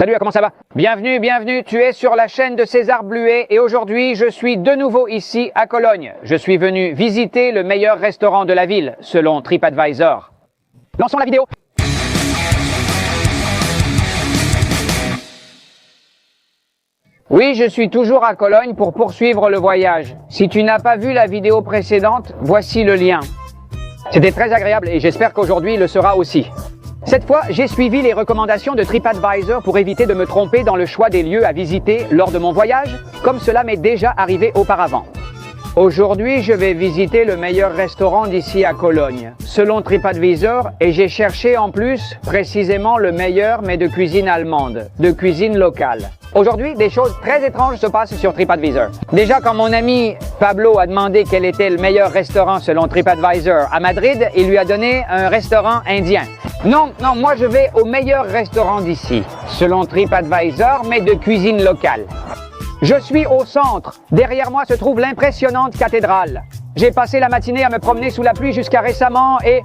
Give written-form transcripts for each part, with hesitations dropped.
Salut, comment ça va? Bienvenue, bienvenue, tu es sur la chaîne de César Bluet et aujourd'hui je suis de nouveau ici à Cologne. Je suis venu visiter le meilleur restaurant de la ville, selon TripAdvisor. Lançons la vidéo. Oui, je suis toujours à Cologne pour poursuivre le voyage. Si tu n'as pas vu la vidéo précédente, voici le lien. C'était très agréable et j'espère qu'aujourd'hui il le sera aussi. Cette fois, j'ai suivi les recommandations de TripAdvisor pour éviter de me tromper dans le choix des lieux à visiter lors de mon voyage, comme cela m'est déjà arrivé auparavant. Aujourd'hui, je vais visiter le meilleur restaurant d'ici à Cologne, selon TripAdvisor, et j'ai cherché en plus précisément le meilleur mais de cuisine allemande, de cuisine locale. Aujourd'hui, des choses très étranges se passent sur TripAdvisor. Déjà, quand mon ami Pablo a demandé quel était le meilleur restaurant selon TripAdvisor à Madrid, il lui a donné un restaurant indien. Non, moi je vais au meilleur restaurant d'ici, selon TripAdvisor, mais de cuisine locale. Je suis au centre. Derrière moi se trouve l'impressionnante cathédrale. J'ai passé la matinée à me promener sous la pluie jusqu'à récemment et...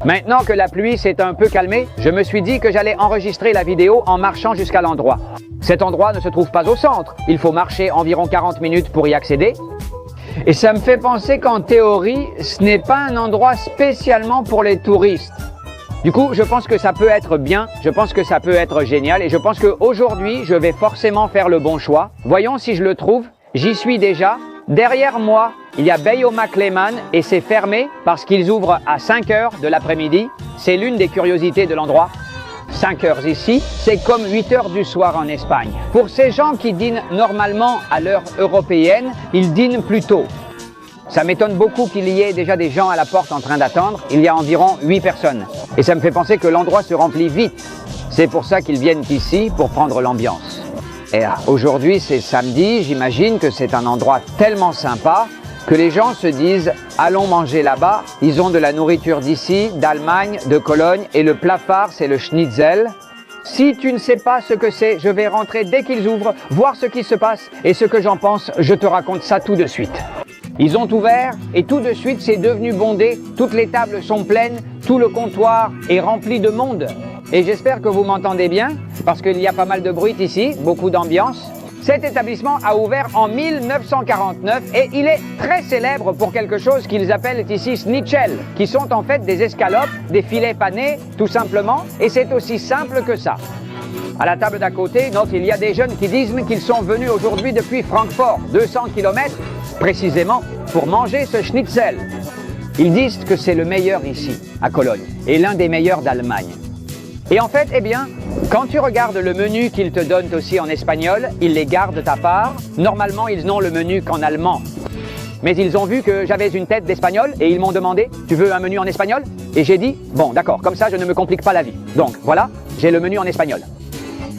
Maintenant que la pluie s'est un peu calmée, je me suis dit que j'allais enregistrer la vidéo en marchant jusqu'à l'endroit. Cet endroit ne se trouve pas au centre. Il faut marcher environ 40 minutes pour y accéder. Et ça me fait penser qu'en théorie, ce n'est pas un endroit spécialement pour les touristes. Du coup, je pense que ça peut être bien, je pense que ça peut être génial et je pense qu'aujourd'hui, je vais forcément faire le bon choix. Voyons si je le trouve. J'y suis déjà. Derrière moi, il y a Bayo McLehman et c'est fermé parce qu'ils ouvrent à 5 heures de l'après-midi. C'est l'une des curiosités de l'endroit. 5 heures ici, c'est comme 8 heures du soir en Espagne. Pour ces gens qui dînent normalement à l'heure européenne, ils dînent plus tôt. Ça m'étonne beaucoup qu'il y ait déjà des gens à la porte en train d'attendre. Il y a environ 8 personnes. Et ça me fait penser que l'endroit se remplit vite. C'est pour ça qu'ils viennent ici, pour prendre l'ambiance. Et aujourd'hui, c'est samedi. J'imagine que c'est un endroit tellement sympa que les gens se disent « Allons manger là-bas ». Ils ont de la nourriture d'ici, d'Allemagne, de Cologne. Et le plat phare, c'est le schnitzel. Si tu ne sais pas ce que c'est, je vais rentrer dès qu'ils ouvrent, voir ce qui se passe. Et ce que j'en pense, je te raconte ça tout de suite. Ils ont ouvert et tout de suite c'est devenu bondé, toutes les tables sont pleines, tout le comptoir est rempli de monde. Et j'espère que vous m'entendez bien, parce qu'il y a pas mal de bruit ici, beaucoup d'ambiance. Cet établissement a ouvert en 1949 et il est très célèbre pour quelque chose qu'ils appellent ici schnitzel, qui sont en fait des escalopes, des filets panés, tout simplement, et c'est aussi simple que ça. À la table d'à côté, note, il y a des jeunes qui disent qu'ils sont venus aujourd'hui depuis Francfort, 200 km, précisément pour manger ce schnitzel. Ils disent que c'est le meilleur ici, à Cologne, et l'un des meilleurs d'Allemagne. Et en fait, eh bien, quand tu regardes le menu qu'ils te donnent aussi en espagnol, ils les gardent à part. Normalement, ils n'ont le menu qu'en allemand. Mais ils ont vu que j'avais une tête d'espagnol et ils m'ont demandé « Tu veux un menu en espagnol ?» Et j'ai dit « Bon, d'accord, comme ça je ne me complique pas la vie. » Donc voilà, j'ai le menu en espagnol.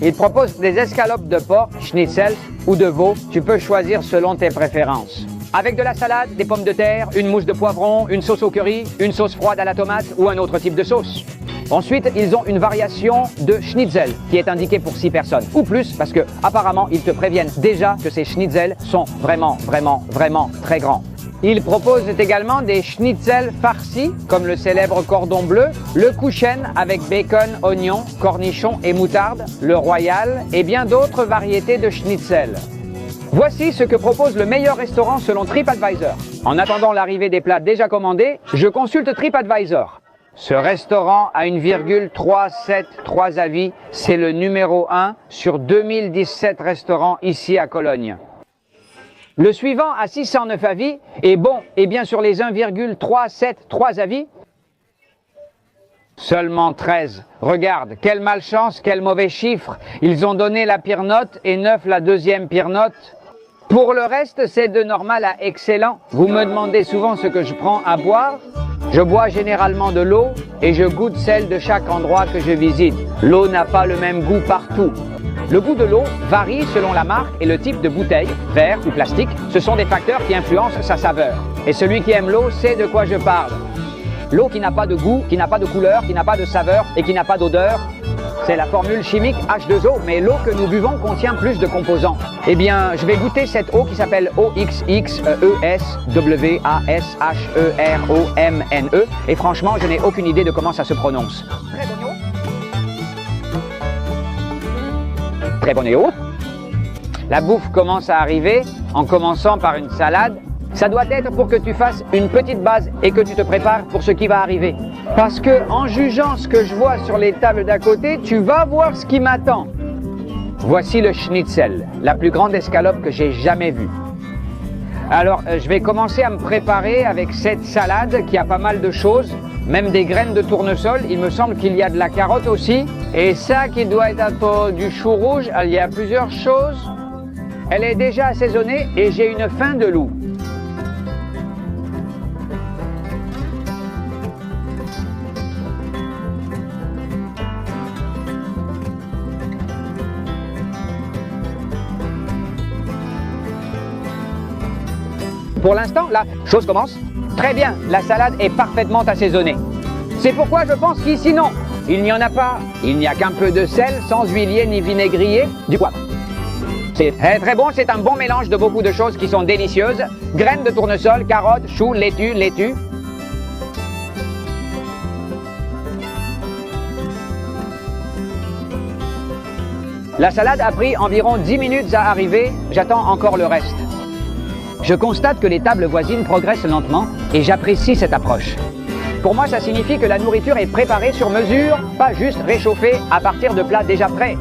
Ils proposent des escalopes de porc, schnitzel ou de veau. Tu peux choisir selon tes préférences. Avec de la salade, des pommes de terre, une mousse de poivron, une sauce au curry, une sauce froide à la tomate ou un autre type de sauce. Ensuite, ils ont une variation de schnitzel qui est indiquée pour 6 personnes ou plus parce que apparemment ils te préviennent déjà que ces schnitzels sont vraiment très grands. Ils proposent également des schnitzels farcis, comme le célèbre cordon bleu, le Kuchen avec bacon, oignons, cornichons et moutarde, le royal et bien d'autres variétés de schnitzel. Voici ce que propose le meilleur restaurant selon TripAdvisor. En attendant l'arrivée des plats déjà commandés, je consulte TripAdvisor. Ce restaurant a une virgule 373 avis, c'est le numéro 1 sur 2017 restaurants ici à Cologne. Le suivant a 609 avis, et bon, et bien sur les 1,373 avis, seulement 13. Regarde, quelle malchance, quel mauvais chiffre. Ils ont donné la pire note et 9 la deuxième pire note. Pour le reste, c'est de normal à excellent. Vous me demandez souvent ce que je prends à boire. Je bois généralement de l'eau et je goûte celle de chaque endroit que je visite. L'eau n'a pas le même goût partout. Le goût de l'eau varie selon la marque et le type de bouteille, verre ou plastique. Ce sont des facteurs qui influencent sa saveur. Et celui qui aime l'eau sait de quoi je parle. L'eau qui n'a pas de goût, qui n'a pas de couleur, qui n'a pas de saveur et qui n'a pas d'odeur, c'est la formule chimique H2O, mais l'eau que nous buvons contient plus de composants. Eh bien, je vais goûter cette eau qui s'appelle OXXESWASHEROMNE et franchement, je n'ai aucune idée de comment ça se prononce. Très oignon. Très bonne et haute. La bouffe commence à arriver en commençant par une salade. Ça doit être pour que tu fasses une petite base et que tu te prépares pour ce qui va arriver. Parce que en jugeant ce que je vois sur les tables d'à côté, tu vas voir ce qui m'attend. Voici le schnitzel, la plus grande escalope que j'ai jamais vue. Alors, je vais commencer à me préparer avec cette salade qui a pas mal de choses, même des graines de tournesol. Il me semble qu'il y a de la carotte aussi. Et ça qui doit être du chou rouge, il y a plusieurs choses. Elle est déjà assaisonnée et j'ai une faim de loup. Pour l'instant, la chose commence. Très bien, la salade est parfaitement assaisonnée. C'est pourquoi je pense qu'ici, non, il n'y en a pas. Il n'y a qu'un peu de sel, sans huilier ni vinaigrier, du poivre. C'est très bon, c'est un bon mélange de beaucoup de choses qui sont délicieuses. Graines de tournesol, carottes, choux, laitue. La salade a pris environ 10 minutes à arriver, j'attends encore le reste. Je constate que les tables voisines progressent lentement et j'apprécie cette approche. Pour moi, ça signifie que la nourriture est préparée sur mesure, pas juste réchauffée à partir de plats déjà prêts.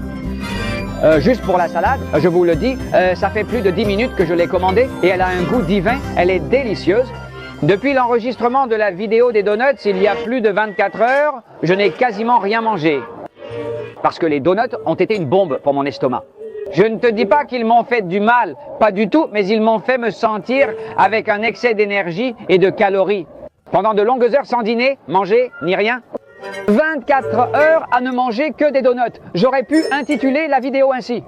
Juste pour la salade, je vous le dis, ça fait plus de 10 minutes que je l'ai commandée et elle a un goût divin, elle est délicieuse. Depuis l'enregistrement de la vidéo des donuts, il y a plus de 24 heures, je n'ai quasiment rien mangé. Parce que les donuts ont été une bombe pour mon estomac. Je ne te dis pas qu'ils m'ont fait du mal, pas du tout, mais ils m'ont fait me sentir avec un excès d'énergie et de calories. Pendant de longues heures sans dîner, manger, ni rien. 24 heures à ne manger que des donuts. J'aurais pu intituler la vidéo ainsi.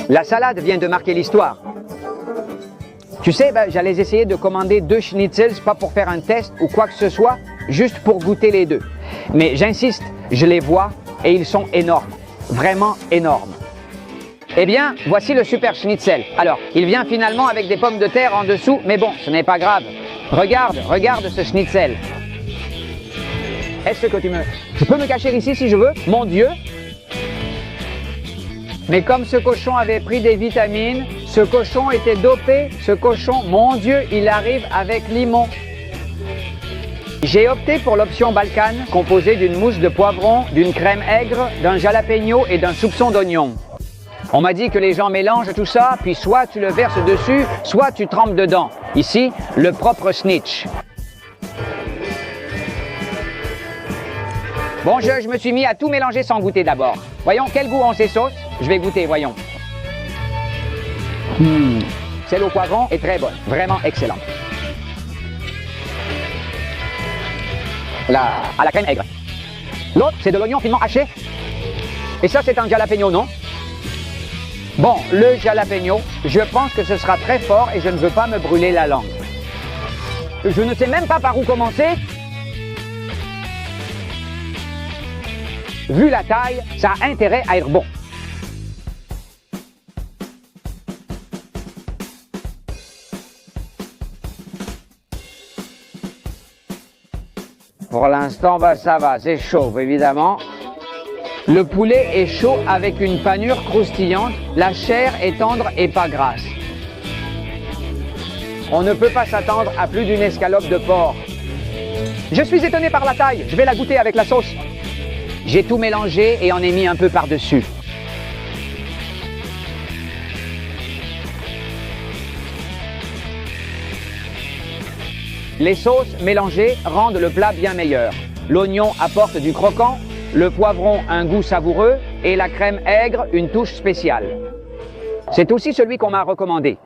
La salade vient de marquer l'histoire. Tu sais, j'allais essayer de commander 2 schnitzels, pas pour faire un test ou quoi que ce soit, juste pour goûter les deux. Mais j'insiste, je les vois et ils sont énormes, vraiment énormes. Eh bien, voici le super schnitzel. Alors, il vient finalement avec des pommes de terre en dessous, mais bon, ce n'est pas grave. Regarde ce schnitzel. Est-ce que tu peux me cacher ici si je veux? Mon Dieu! Mais comme ce cochon avait pris des vitamines, ce cochon était dopé, ce cochon, mon Dieu, il arrive avec limon. J'ai opté pour l'option Balkan, composée d'une mousse de poivron, d'une crème aigre, d'un jalapeno et d'un soupçon d'oignon. On m'a dit que les gens mélangent tout ça, puis soit tu le verses dessus, soit tu trempes dedans. Ici, le propre snitch. Bon, je me suis mis à tout mélanger sans goûter d'abord. Voyons, quel goût ont ces sauces? Je vais goûter, voyons. Celle au poivron est très bonne, vraiment excellente. À la crème aigre. L'autre, c'est de l'oignon finement haché. Et ça, c'est un jalapeno, non? Bon, le jalapeno, je pense que ce sera très fort et je ne veux pas me brûler la langue. Je ne sais même pas par où commencer. Vu la taille, ça a intérêt à être bon. Pour l'instant, ça va, c'est chaud, évidemment. Le poulet est chaud avec une panure croustillante, la chair est tendre et pas grasse. On ne peut pas s'attendre à plus d'une escalope de porc. Je suis étonné par la taille, je vais la goûter avec la sauce. J'ai tout mélangé et en ai mis un peu par-dessus. Les sauces mélangées rendent le plat bien meilleur. L'oignon apporte du croquant, le poivron un goût savoureux et la crème aigre une touche spéciale. C'est aussi celui qu'on m'a recommandé.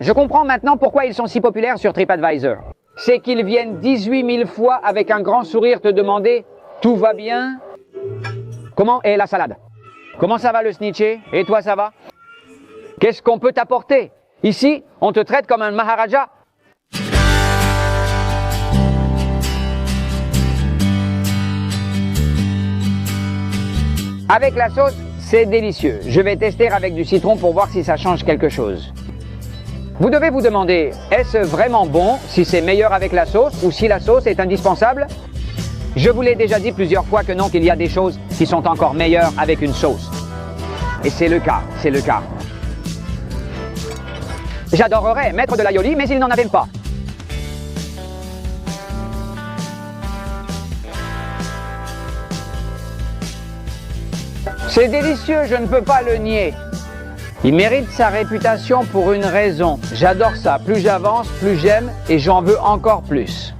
Je comprends maintenant pourquoi ils sont si populaires sur TripAdvisor. C'est qu'ils viennent 18 000 fois avec un grand sourire te demander « Tout va bien ?» Comment est la salade? Comment ça va le snitché? Et toi, ça va? Qu'est-ce qu'on peut t'apporter? Ici, on te traite comme un maharaja. Avec la sauce, c'est délicieux. Je vais tester avec du citron pour voir si ça change quelque chose. Vous devez vous demander, est-ce vraiment bon si c'est meilleur avec la sauce ou si la sauce est indispensable? Je vous l'ai déjà dit plusieurs fois que non, qu'il y a des choses qui sont encore meilleures avec une sauce. Et c'est le cas, c'est le cas. J'adorerais mettre de l'aioli, mais ils n'en avaient pas. C'est délicieux, je ne peux pas le nier. Il mérite sa réputation pour une raison. J'adore ça. Plus j'avance, plus j'aime et j'en veux encore plus.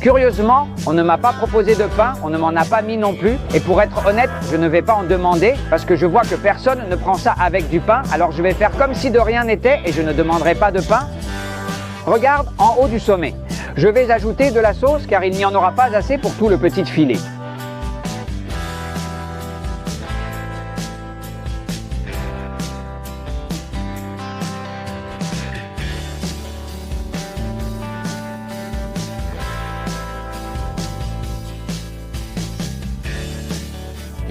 Curieusement, on ne m'a pas proposé de pain, on ne m'en a pas mis non plus. Et pour être honnête, je ne vais pas en demander parce que je vois que personne ne prend ça avec du pain. Alors je vais faire comme si de rien n'était et je ne demanderai pas de pain. Regarde en haut du sommet. Je vais ajouter de la sauce car il n'y en aura pas assez pour tout le petit filet.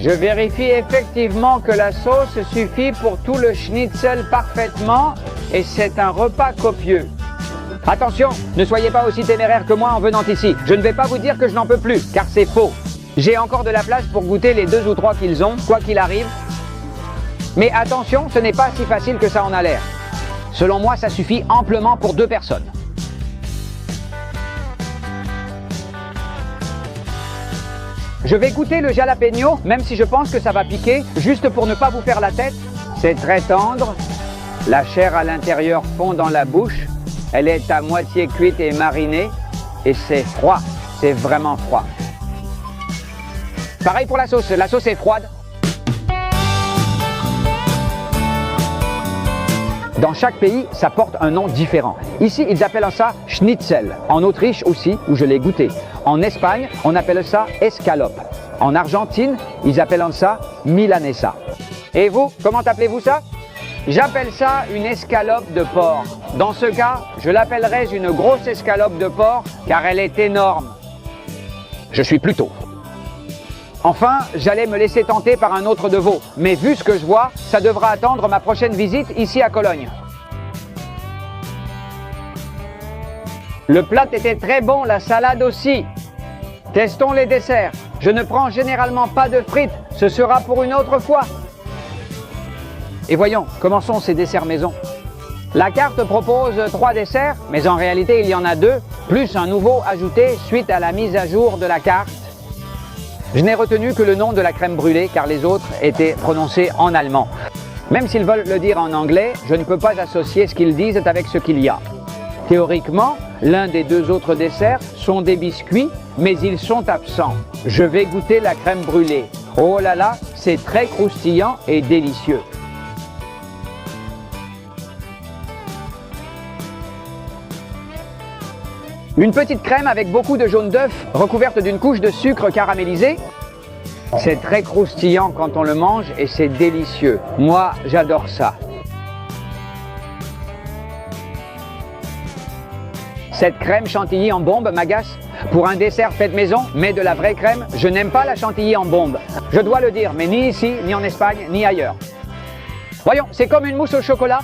Je vérifie effectivement que la sauce suffit pour tout le schnitzel parfaitement et c'est un repas copieux. Attention, ne soyez pas aussi téméraire que moi en venant ici. Je ne vais pas vous dire que je n'en peux plus, car c'est faux. J'ai encore de la place pour goûter les 2 ou 3 qu'ils ont, quoi qu'il arrive. Mais attention, ce n'est pas si facile que ça en a l'air. Selon moi, ça suffit amplement pour 2 personnes. Je vais goûter le jalapeno, même si je pense que ça va piquer, juste pour ne pas vous faire la tête. C'est très tendre. La chair à l'intérieur fond dans la bouche. Elle est à moitié cuite et marinée. Et c'est froid. C'est vraiment froid. Pareil pour la sauce est froide. Dans chaque pays, ça porte un nom différent. Ici, ils appellent ça schnitzel. En Autriche aussi, où je l'ai goûté. En Espagne, on appelle ça escalope. En Argentine, ils appellent ça milanesa. Et vous, comment appelez-vous ça? J'appelle ça une escalope de porc. Dans ce cas, je l'appellerais une grosse escalope de porc, car elle est énorme. Je suis plutôt. Enfin, j'allais me laisser tenter par un autre de veau. Mais vu ce que je vois, ça devra attendre ma prochaine visite ici à Cologne. Le plat était très bon, la salade aussi. Testons les desserts. Je ne prends généralement pas de frites, ce sera pour une autre fois. Et voyons, comment sont ces desserts maison? La carte propose 3 desserts, mais en réalité il y en a 2, plus un nouveau ajouté suite à la mise à jour de la carte. Je n'ai retenu que le nom de la crème brûlée car les autres étaient prononcés en allemand. Même s'ils veulent le dire en anglais, je ne peux pas associer ce qu'ils disent avec ce qu'il y a. Théoriquement, l'un des 2 autres desserts sont des biscuits, mais ils sont absents. Je vais goûter la crème brûlée. Oh là là, c'est très croustillant et délicieux. Une petite crème avec beaucoup de jaune d'œuf recouverte d'une couche de sucre caramélisé. C'est très croustillant quand on le mange et c'est délicieux. Moi, j'adore ça. Cette crème chantilly en bombe m'agace. Pour un dessert fait maison, mais de la vraie crème, je n'aime pas la chantilly en bombe. Je dois le dire, mais ni ici, ni en Espagne, ni ailleurs. Voyons, c'est comme une mousse au chocolat.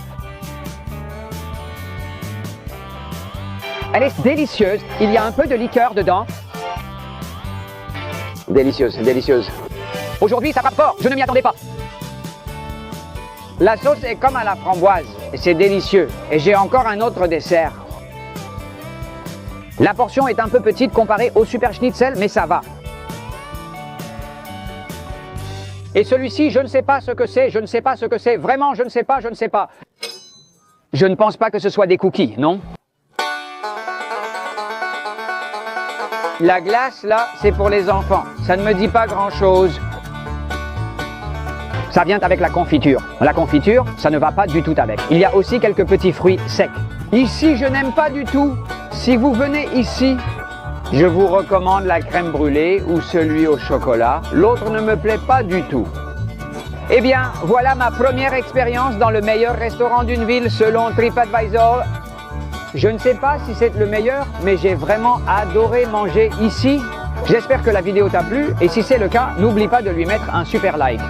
Elle est délicieuse, il y a un peu de liqueur dedans. Délicieuse, délicieuse. Aujourd'hui, ça frappe fort, je ne m'y attendais pas. La sauce est comme à la framboise, et c'est délicieux. Et j'ai encore un autre dessert. La portion est un peu petite comparée au Super Schnitzel, mais ça va. Et celui-ci, je ne sais pas ce que c'est, je ne sais pas ce que c'est. Vraiment, je ne sais pas, je ne sais pas. Je ne pense pas que ce soit des cookies, non? La glace, là, c'est pour les enfants. Ça ne me dit pas grand-chose. Ça vient avec la confiture. La confiture, ça ne va pas du tout avec. Il y a aussi quelques petits fruits secs. Ici, je n'aime pas du tout. Si vous venez ici, je vous recommande la crème brûlée ou celui au chocolat. L'autre ne me plaît pas du tout. Eh bien, voilà ma première expérience dans le meilleur restaurant d'une ville selon TripAdvisor. Je ne sais pas si c'est le meilleur, mais j'ai vraiment adoré manger ici. J'espère que la vidéo t'a plu et si c'est le cas, n'oublie pas de lui mettre un super like.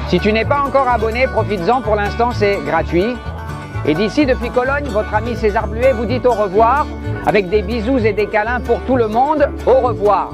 Si tu n'es pas encore abonné, profites-en, pour l'instant c'est gratuit. Et d'ici, depuis Cologne, votre ami César Bluet vous dit au revoir, avec des bisous et des câlins pour tout le monde. Au revoir.